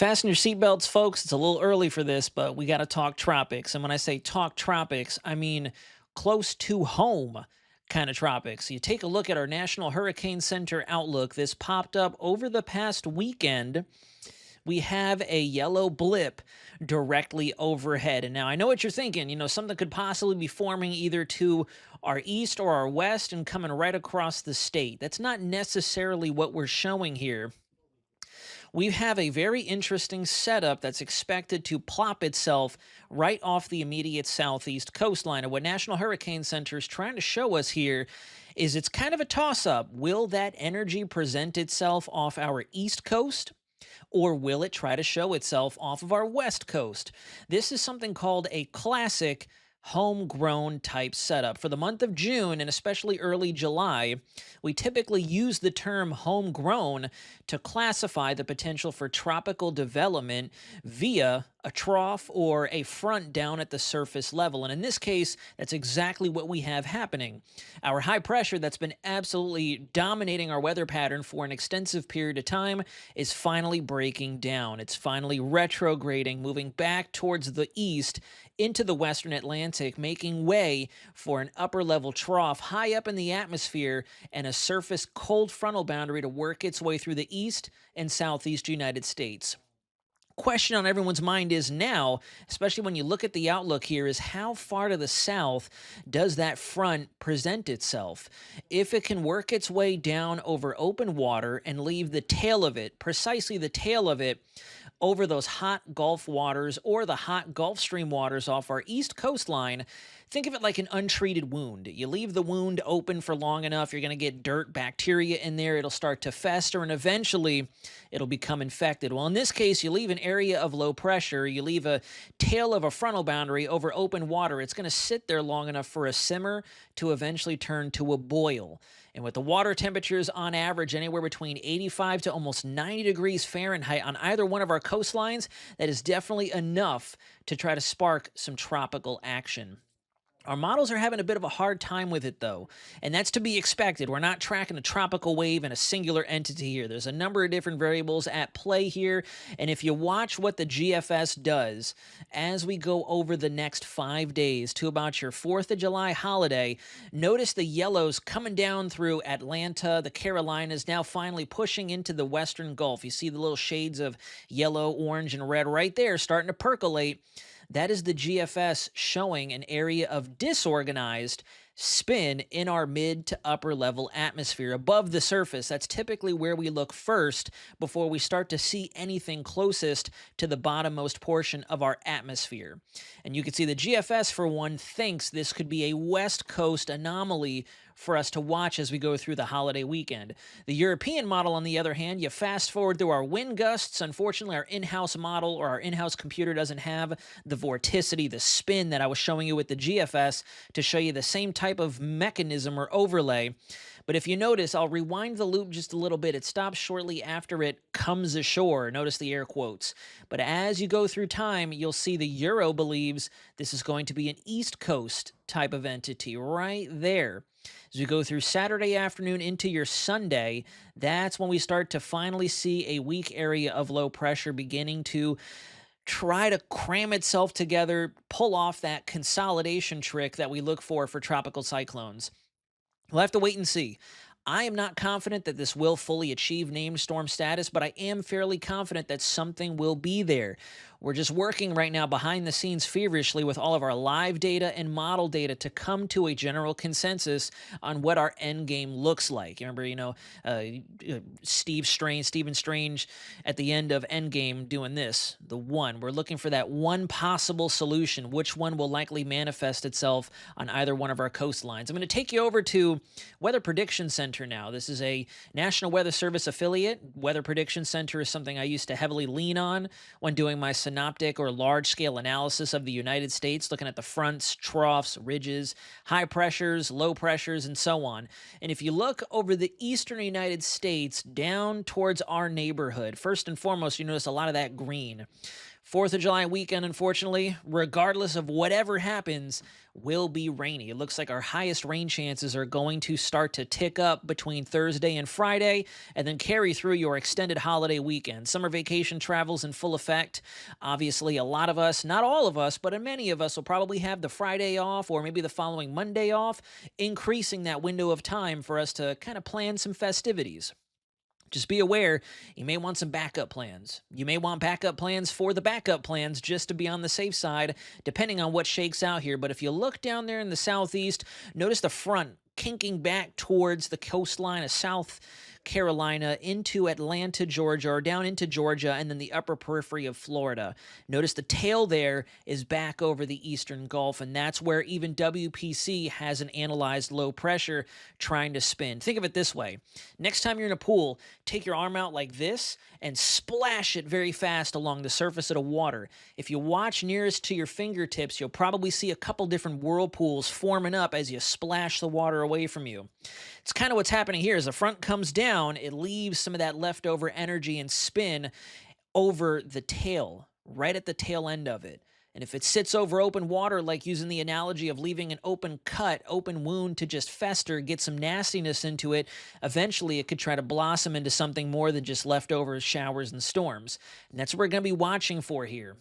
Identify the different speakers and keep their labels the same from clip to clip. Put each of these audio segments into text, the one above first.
Speaker 1: Fasten your seatbelts, folks. It's a little early for this, but we got to talk tropics. And when I say talk tropics, I mean close to home kind of tropics. You take a look at our National Hurricane Center outlook. This popped up over the past weekend. We have a yellow blip directly overhead. And now I know what you're thinking. Something could possibly be forming either to our east or our west and coming right across the state. That's not necessarily what we're showing here. We have a very interesting setup that's expected to plop itself right off the immediate southeast coastline. And what National Hurricane Center is trying to show us here is it's kind of a toss-up. Will that energy present itself off our east coast? Or will it try to show itself off of our west coast? This is something called a classic homegrown type setup. For the month of June and especially early July, we typically use the term homegrown to classify the potential for tropical development via a trough or a front down at the surface level. And in this case, that's exactly what we have happening. Our high pressure that's been absolutely dominating our weather pattern for an extensive period of time is finally breaking down. It's finally retrograding, moving back towards the east into the western Atlantic, making way for an upper level trough high up in the atmosphere and a surface cold frontal boundary to work its way through the east and southeast United States. Question on everyone's mind is now, especially when you look at the outlook here, is how far to the south does that front present itself? If it can work its way down over open water and leave the tail of it, precisely the tail of it, over those hot Gulf waters or the hot Gulf Stream waters off our east coastline, think of it like an untreated wound. You leave the wound open for long enough, you're going to get dirt, bacteria in there, it'll start to fester, and eventually it'll become infected. Well, in this case, you leave an area of low pressure, you leave a tail of a frontal boundary over open water, it's going to sit there long enough for a simmer to eventually turn to a boil. And with the water temperatures on average anywhere between 85 to almost 90 degrees Fahrenheit on either one of our coastlines, that is definitely enough to try to spark some tropical action. Our models are having a bit of a hard time with it, though, and that's to be expected. We're not tracking a tropical wave and a singular entity here. There's a number of different variables at play here, and if you watch what the GFS does as we go over the next 5 days to about your 4th of July holiday, notice the yellows coming down through Atlanta, the Carolinas, now finally pushing into the western Gulf. You see the little shades of yellow, orange, and red right there starting to percolate. That is the GFS showing an area of disorganized spin in our mid to upper level atmosphere above the surface. That's typically where we look first before we start to see anything closest to the bottommost portion of our atmosphere. And you can see the GFS, for one, thinks this could be a West Coast anomaly for us to watch as we go through the holiday weekend. The European model, on the other hand, you fast forward through our wind gusts. Unfortunately, our in-house model or our in-house computer doesn't have the vorticity, the spin that I was showing you with the GFS to show you the same type of mechanism or overlay. But if you notice, I'll rewind the loop just a little bit. It stops shortly after it comes ashore. Notice the air quotes. But as you go through time, you'll see the Euro believes this is going to be an East Coast type of entity right there. As we go through Saturday afternoon into your Sunday, that's when we start to finally see a weak area of low pressure beginning to try to cram itself together, pull off that consolidation trick that we look for tropical cyclones. We'll have to wait and see. I am not confident that this will fully achieve named storm status, but I am fairly confident that something will be there. We're just working right now behind the scenes feverishly with all of our live data and model data to come to a general consensus on what our end game looks like. You remember, Stephen Strange at the end of Endgame doing this, the one. We're looking for that one possible solution. Which one will likely manifest itself on either one of our coastlines? I'm going to take you over to Weather Prediction Center now. This is a National Weather Service affiliate. Weather Prediction Center is something I used to heavily lean on when doing my synoptic or large-scale analysis of the United States, looking at the fronts, troughs, ridges, high pressures, low pressures, and so on. And if you look over the eastern United States down towards our neighborhood, first and foremost, you notice a lot of that green. 4th of July weekend, unfortunately, regardless of whatever happens, will be rainy. It looks like our highest rain chances are going to start to tick up between Thursday and Friday and then carry through your extended holiday weekend. Summer vacation travel's in full effect. Obviously, a lot of us, not all of us, but many of us will probably have the Friday off or maybe the following Monday off, increasing that window of time for us to kind of plan some festivities. Just be aware, you may want some backup plans. You may want backup plans for the backup plans just to be on the safe side, depending on what shakes out here. But if you look down there in the southeast, notice the front kinking back towards the coastline of South Carolina into Atlanta, Georgia, or down into Georgia, and then the upper periphery of Florida. Notice the tail there is back over the eastern Gulf, and that's where even WPC has an analyzed low pressure trying to spin. Think of it this way. Next time you're in a pool, take your arm out like this and splash it very fast along the surface of the water. If you watch nearest to your fingertips, you'll probably see a couple different whirlpools forming up as you splash the water away from you. It's kind of what's happening here. As the front comes down, it leaves some of that leftover energy and spin over the tail, right at the tail end of it. And if it sits over open water, like using the analogy of leaving an open cut, open wound to just fester, get some nastiness into it, eventually it could try to blossom into something more than just leftover showers and storms. And that's what we're going to be watching for here.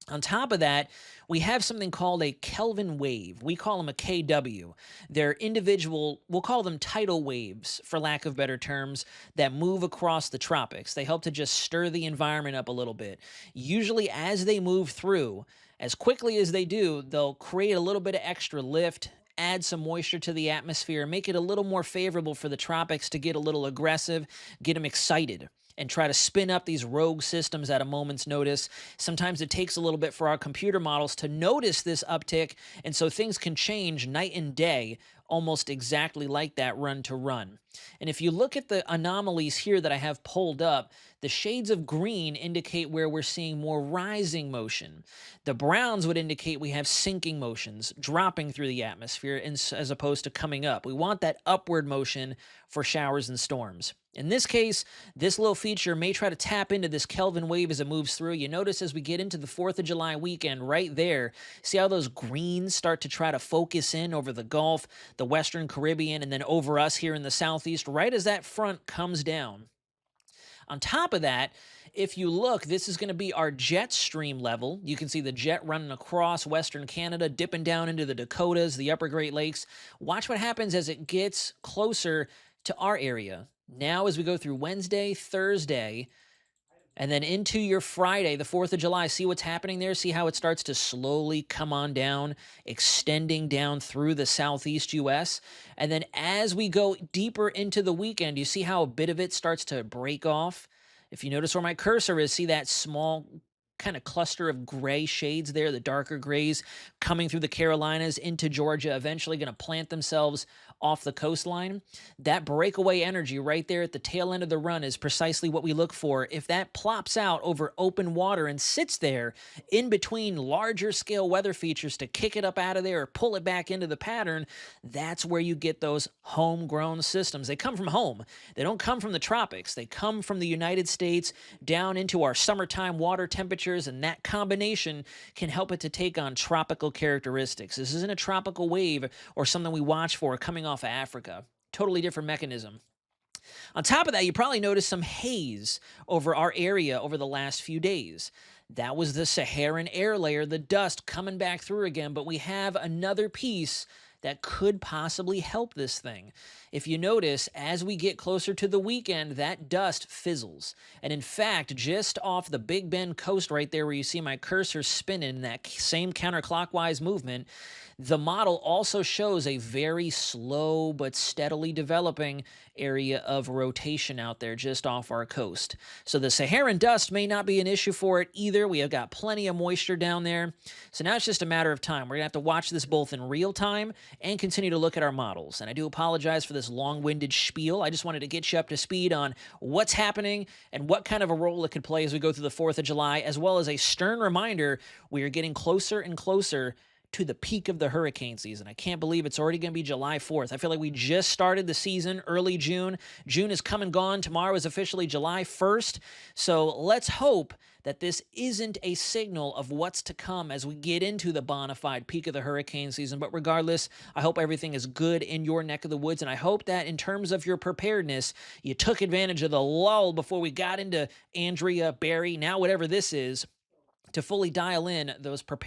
Speaker 1: On top of that, we have something called a Kelvin Wave. We call them a KW. They're individual, we'll call them tidal waves, for lack of better terms, that move across the tropics. They help to just stir the environment up a little bit. Usually as they move through, as quickly as they do, they'll create a little bit of extra lift, add some moisture to the atmosphere, make it a little more favorable for the tropics to get a little aggressive, get them excited, and try to spin up these rogue systems at a moment's notice. Sometimes it takes a little bit for our computer models to notice this uptick, and so things can change night and day, almost exactly like that run to run. And if you look at the anomalies here that I have pulled up, the shades of green indicate where we're seeing more rising motion. The browns would indicate we have sinking motions, dropping through the atmosphere as opposed to coming up. We want that upward motion for showers and storms. In this case, this little feature may try to tap into this Kelvin wave as it moves through. You notice as we get into the 4th of July weekend right there, see how those greens start to try to focus in over the Gulf, the Western Caribbean, and then over us here in the Southeast, right as that front comes down. On top of that, if you look, this is going to be our jet stream level. You can see the jet running across Western Canada, dipping down into the Dakotas, the upper Great Lakes. Watch what happens as it gets closer to our area. Now, as we go through Wednesday, Thursday, and then into your Friday, the 4th of July, see what's happening there? See how it starts to slowly come on down, extending down through the southeast U.S.? And then as we go deeper into the weekend, you see how a bit of it starts to break off? If you notice where my cursor is, see that small kind of cluster of gray shades there, the darker grays coming through the Carolinas into Georgia, eventually going to plant themselves off the coastline. That breakaway energy right there at the tail end of the run is precisely what we look for. If that plops out over open water and sits there in between larger scale weather features to kick it up out of there or pull it back into the pattern, that's where you get those homegrown systems. They come from home. They don't come from the tropics. They come from the United States down into our summertime water temperatures, and that combination can help it to take on tropical characteristics. This isn't a tropical wave or something we watch for coming off of Africa. Totally different mechanism. On top of that, you probably noticed some haze over our area over the last few days. That was the Saharan air layer, the dust coming back through again, but we have another piece that could possibly help this thing. If you notice, as we get closer to the weekend, that dust fizzles. And in fact, just off the Big Bend coast right there where you see my cursor spinning in that same counterclockwise movement, the model also shows a very slow but steadily developing area of rotation out there just off our coast. So the Saharan dust may not be an issue for it either. We have got plenty of moisture down there. So now it's just a matter of time. We're going to have to watch this both in real time and continue to look at our models. And I do apologize for this long-winded spiel. I just wanted to get you up to speed on what's happening and what kind of a role it could play as we go through the 4th of July, as well as a stern reminder we are getting closer and closer to the peak of the hurricane season. I can't believe it's already going to be July 4th. I feel like we just started the season early June. June is come and gone. Tomorrow is officially July 1st. So let's hope that this isn't a signal of what's to come as we get into the bona fide peak of the hurricane season. But regardless, I hope everything is good in your neck of the woods. And I hope that in terms of your preparedness, you took advantage of the lull before we got into Andrea, Barry, now whatever this is, to fully dial in those prepared